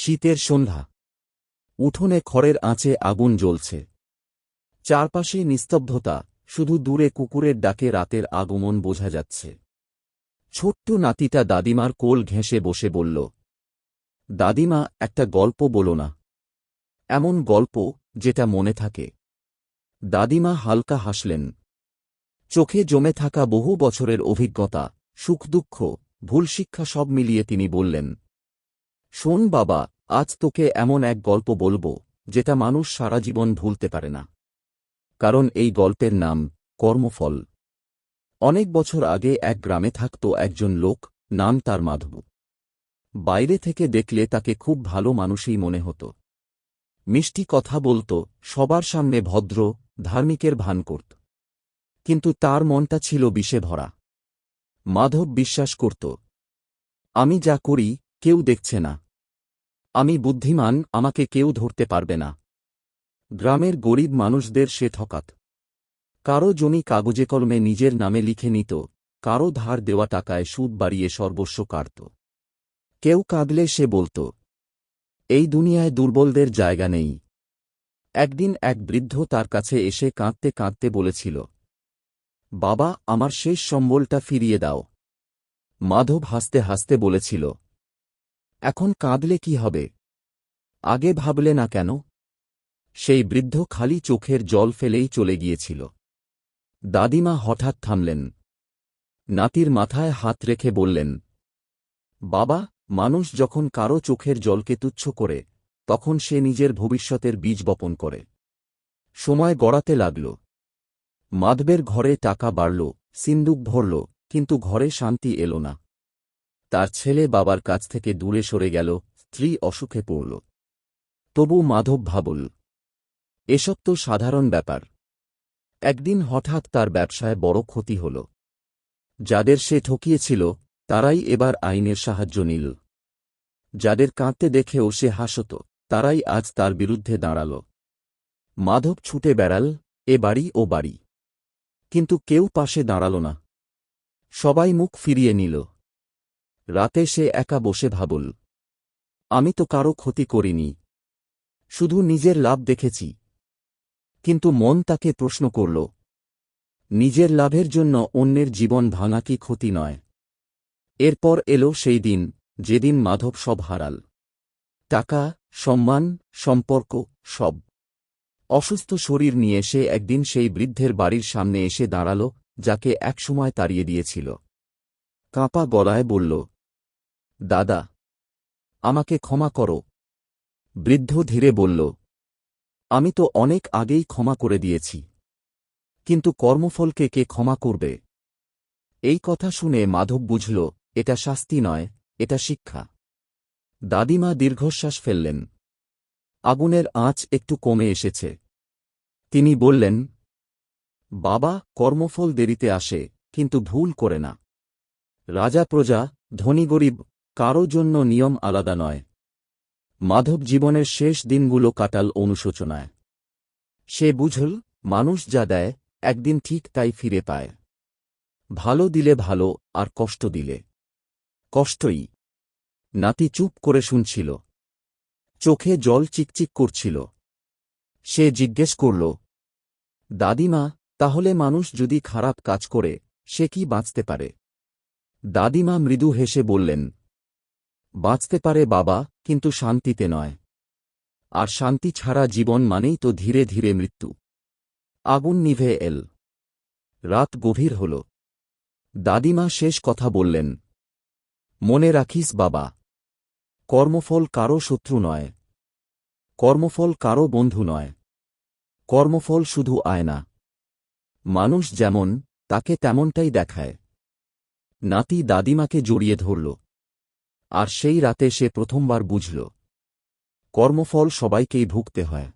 শীতের সন্ধ্যা। উঠোনে খড়ের আঁচে আগুন জ্বলছে। চারপাশে নিস্তব্ধতা, শুধু দূরে কুকুরের ডাকে রাতের আগমন বোঝা যাচ্ছে। ছোট্ট নাতিটা দাদিমার কোল ঘেঁষে বসে বলল, দাদিমা, একটা গল্প বলো না। এমন গল্প যেটা মনে থাকে। দাদিমা হালকা হাসলেন। চোখে জমে থাকা বহু বছরের অভিজ্ঞতা, সুখ দুঃখ, ভুল শিক্ষা সব মিলিয়ে তিনি বললেন, শোন বাবা, আজ তোকে এমন এক গল্প বলবো যেটা মানুষ সারা জীবন ভুলতে পারে না। কারণ এই গল্পের নাম কর্মফল। অনেক বছর আগে এক গ্রামে থাকত একজন লোক, নাম তার মাধব। বাইরে থেকে দেখলে তাকে খুব ভালো মানুষই মনে হতো। মিষ্টি কথা বলত, সবার সামনে ভদ্র, ধার্মিকের ভান করত। কিন্তু তার মনটা ছিল বিষে ভরা। মাধব বিশ্বাস করত, আমি যা করি কেউ দেখছে না। আমি বুদ্ধিমান, আমাকে কেউ ধরতে পারবে না। গ্রামের গরিব মানুষদের সে ঠকাত। কারো জমি কাগজে কলমে নিজের নামে লিখে নিত, কারো ধার দেওয়া টাকায় সুদ বাড়িয়ে সর্বস্ব কাটত। কেউ কাঁদলে সে বলত, এই দুনিয়ায় দুর্বলদের জায়গা নেই। একদিন এক বৃদ্ধ তার কাছে এসে কাঁদতে কাঁদতে বলেছিল, বাবা, আমার শেষ সম্বলটা ফিরিয়ে দাও। মাধব হাসতে হাসতে বলেছিল, এখন কাঁদলে কি হবে? আগে ভাবলে না কেন? সেই বৃদ্ধ খালি চোখের জল ফেলেই চলে গিয়েছিল। দাদিমা হঠাৎ থামলেন। নাতির মাথায় হাত রেখে বললেন, বাবা, মানুষ যখন কারো চোখের জলকে তুচ্ছ করে, তখন সে নিজের ভবিষ্যতের বীজ বপন করে। সময় গড়াতে লাগল। মাধবের ঘরে টাকা বাড়ল, সিন্দুক ভরল, কিন্তু ঘরে শান্তি এল না। তার ছেলে বাবার কাছ থেকে দূরে সরে গেল, স্ত্রী অসুখে পড়ল। তবু মাধব ভাবল, এসব তো সাধারণ ব্যাপার। একদিন হঠাৎ তার ব্যবসায় বড় ক্ষতি হল। যাদের সে ঠকিয়েছিল তারাই এবার আইনের সাহায্য নিল। যাদের কাঁদতে দেখেও সে হাসত, তারাই আজ তার বিরুদ্ধে দাঁড়াল। মাধব ছুটে বেড়াল, এ বাড়ি ও বাড়ি, কিন্তু কেউ পাশে দাঁড়াল না। সবাই মুখ ফিরিয়ে নিল। রাতে সে একা বসে ভাবল, আমি তো কারো ক্ষতি করিনি, শুধু নিজের লাভ দেখেছি। কিন্তু মন তাকে প্রশ্ন করল, নিজের লাভের জন্য অন্যের জীবন ভাঙা কি ক্ষতি নয়? এরপর এলো সেই দিন, যেদিন মাধব সব হারাল। টাকা, সম্মান, সম্পর্ক, সব। অসুস্থ শরীর নিয়ে সে একদিন সেই বৃদ্ধের বাড়ির সামনে এসে দাঁড়াল, যাকে একসময় তাড়িয়ে দিয়েছিল। কাঁপা গলায় বলল, দাদা, আমাকে ক্ষমা করো। বৃদ্ধ ধীরে বলল, আমি তো অনেক আগেই ক্ষমা করে দিয়েছি। কিন্তু কর্মফলকে কে ক্ষমা করবে? এই কথা শুনে মাধব বুঝল, এটা শাস্তি নয়, এটা শিক্ষা। দাদিমা দীর্ঘশ্বাস ফেললেন। আগুনের আঁচ একটু কমে এসেছে। তিনি বললেন, বাবা, কর্মফল দেরিতে আসে, কিন্তু ভুল করে না। রাজা প্রজা, ধনী গরিব, কারো জন্য নিয়ম আলাদা নয়। মাধব জীবনের শেষ দিনগুলো কাটাল অনুশোচনায়। সে বুঝল, মানুষ যা দেয় একদিন ঠিক তাই ফিরে পায়। ভালো দিলে ভালো, আর কষ্ট দিলে কষ্টই। নাতি চুপ করে শুনছিল। চোখে জল চিকচিক করছিল। সে জিজ্ঞেস করল, দাদিমা, তাহলে মানুষ যদি খারাপ কাজ করে সে কি বাঁচতে পারে? দাদিমা মৃদু হেসে বললেন, বাঁচতে পারে বাবা, কিন্তু শান্তিতে নয়। আর শান্তি ছাড়া জীবন মানেই তো ধীরে ধীরে মৃত্যু। আগুন নিভে এল। রাত গভীর হল। দাদিমা শেষ কথা বললেন, মনে রাখিস বাবা, কর্মফল কারো শত্রু নয়। কর্মফল কারো বন্ধু নয়। কর্মফল শুধু আয়না। মানুষ যেমন, তাকে তেমনটাই দেখায়। নাতি দাদিমাকে জড়িয়ে ধরল। আর সেই রাতে সে প্রথমবার বুঝল, কর্মফল সবাইকেই ভুগতে হয়।